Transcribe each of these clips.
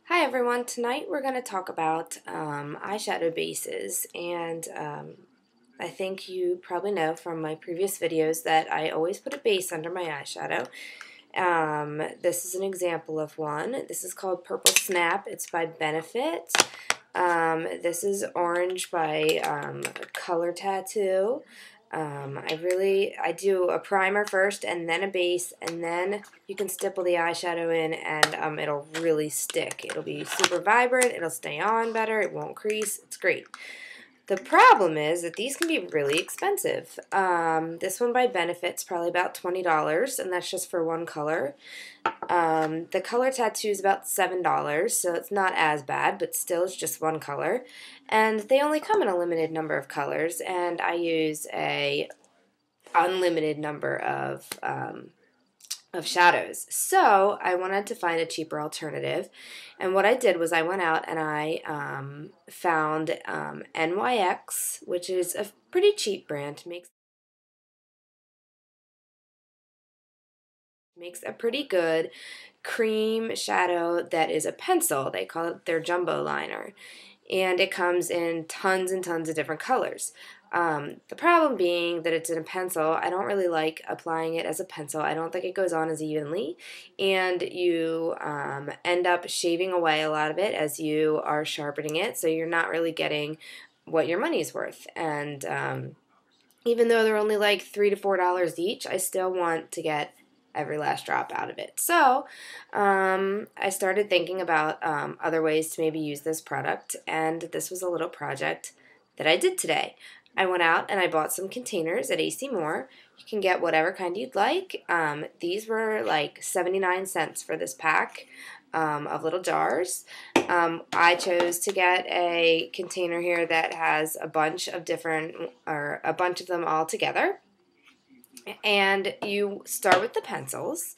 Hi everyone, tonight we're going to talk about eyeshadow bases, and I think you probably know from my previous videos that I always put a base under my eyeshadow. This is an example of one. This is called Purple Snap. It's by Benefit. This is Orange by Color Tattoo. I do a primer first and then a base, and then you can stipple the eyeshadow in, and it'll really stick. It'll be super vibrant, it'll stay on better, it won't crease, it's great. The problem is that these can be really expensive. This one by Benefit's probably about $20, and that's just for one color. The Color Tattoo is about $7, so it's not as bad, but still it's just one color. And they only come in a limited number of colors, and I use a unlimited number of shadows. So I wanted to find a cheaper alternative, and what I did was I went out and I found NYX, which is a pretty cheap brand. Makes a pretty good cream shadow that is a pencil. They call it their jumbo liner, and it comes in tons and tons of different colors. The problem being that it's in a pencil. I don't really like applying it as a pencil. I don't think it goes on as evenly, and you end up shaving away a lot of it as you are sharpening it, so you're not really getting what your money's worth. And even though they're only like $3 to $4 each, I still want to get every last drop out of it. So I started thinking about other ways to maybe use this product, and this was a little project that I did today. I went out and I bought some containers at AC Moore. You can get whatever kind you'd like. These were like 79 cents for this pack of little jars. I chose to get a container here that has a bunch of them all together. And you start with the pencils.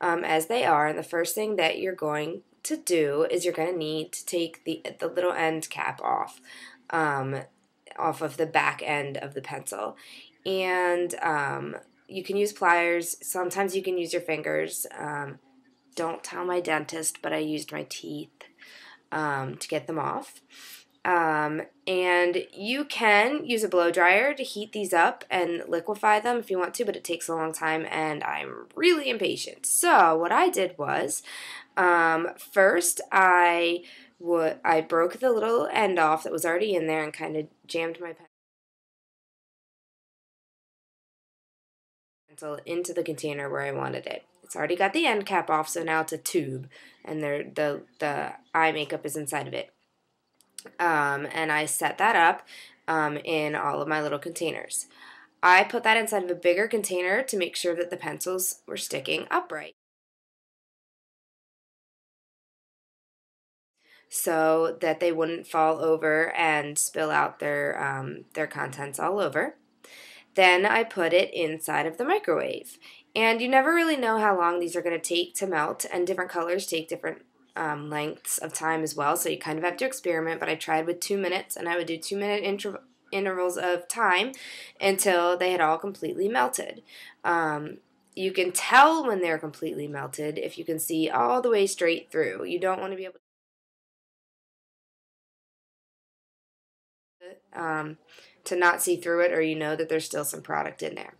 As they are, and the first thing that you're going to do is you're going to need to take the little end cap off of the back end of the pencil, and you can use pliers. Sometimes you can use your fingers. Don't tell my dentist, but I used my teeth to get them off. And you can use a blow dryer to heat these up and liquefy them if you want to, but it takes a long time and I'm really impatient. So what I did was, first I broke the little end off that was already in there and kind of jammed my pencil into the container where I wanted it. It's already got the end cap off, so now it's a tube, and the eye makeup is inside of it. And I set that up in all of my little containers. I put that inside of a bigger container to make sure that the pencils were sticking upright, so that they wouldn't fall over and spill out their contents all over. Then I put it inside of the microwave. And you never really know how long these are going to take to melt, and different colors take different lengths of time as well, so you kind of have to experiment, but I tried with 2 minutes, and I would do 2-minute intervals of time until they had all completely melted. You can tell when they're completely melted if you can see all the way straight through. You don't want to be able to not see through it, or you know that there's still some product in there.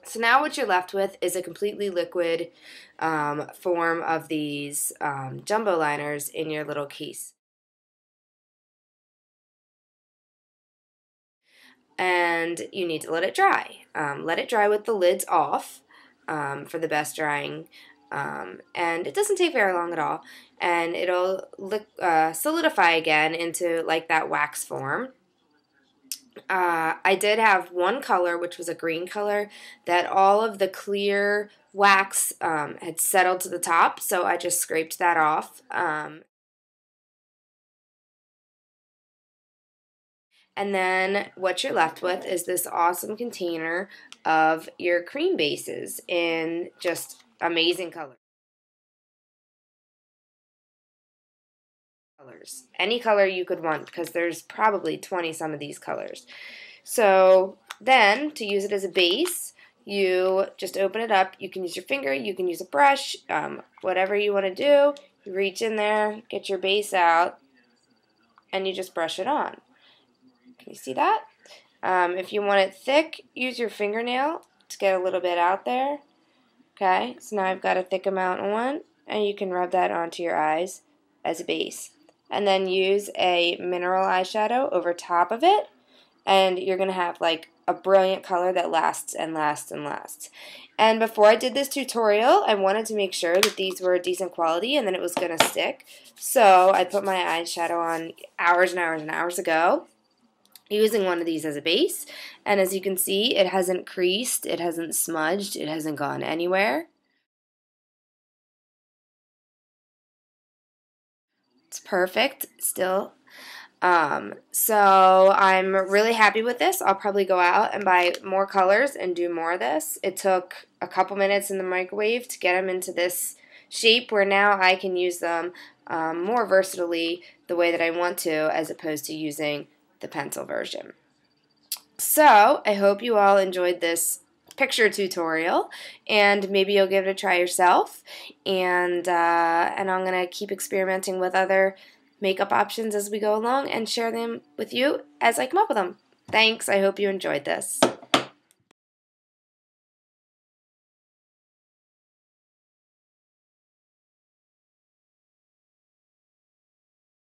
So now what you're left with is a completely liquid form of these jumbo liners in your little case. And you need to let it dry. Let it dry with the lids off for the best drying. And it doesn't take very long at all. And it'll solidify again into like that wax form. I did have one color, which was a green color, that all of the clear wax had settled to the top, so I just scraped that off. And then what you're left with is this awesome container of your cream bases in just amazing colors. Any color you could want, because there's probably 20 some of these colors. So then, to use it as a base, you just open it up. You can use your finger, you can use a brush, whatever you want to do. You reach in there, get your base out, and you just brush it on. Can you see that? If you want it thick, use your fingernail to get a little bit out there. Okay, so now I've got a thick amount on, and you can rub that onto your eyes as a base. And then use a mineral eyeshadow over top of it, and you're going to have like a brilliant color that lasts and lasts and lasts. And before I did this tutorial, I wanted to make sure that these were decent quality and that it was going to stick. So I put my eyeshadow on hours and hours and hours ago, using one of these as a base, and as you can see, it hasn't creased, it hasn't smudged, it hasn't gone anywhere. It's perfect still. So I'm really happy with this. I'll probably go out and buy more colors and do more of this. It took a couple minutes in the microwave to get them into this shape where now I can use them more versatilely the way that I want to, as opposed to using the pencil version. So I hope you all enjoyed this picture tutorial, and maybe you'll give it a try yourself, and I'm going to keep experimenting with other makeup options as we go along and share them with you as I come up with them. Thanks. I hope you enjoyed this.